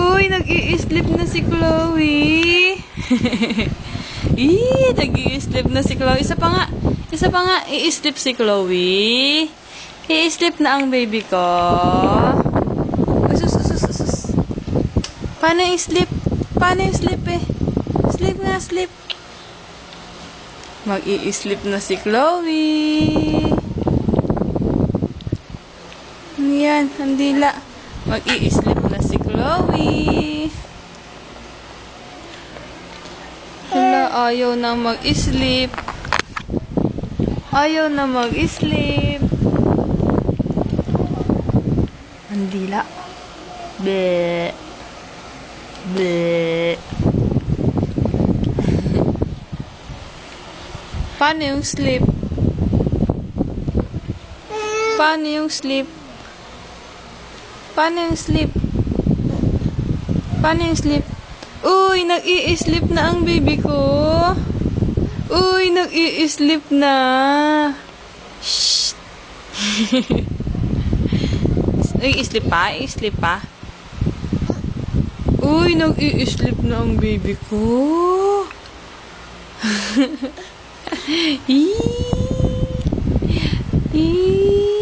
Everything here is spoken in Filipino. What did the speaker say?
Uy, nag-i-sleep na si Chloe. Nag-i-sleep na si Chloe. Isa pa nga, i-sleep si Chloe. I-sleep na ang baby ko. Sus. Paano i-sleep? Paano yung sleep eh? Sleep na, sleep. Mag-i-sleep na si Chloe. Yan, ang dila. Mag-i-sleep na si Chloe. Hala, ayaw na mag-sleep. Ayaw na mag-sleep. Ang dila. Bleh. Bleh. Paano yung sleep? Paano yung sleep? Paano yung sleep? Paano yung sleep? Uy, nag-i-sleep na ang baby ko. Uy, nag-i-sleep na. Shh. Uy, i-sleep pa? I-sleep pa? Uy, nag-i-sleep na ang baby ko. Eee.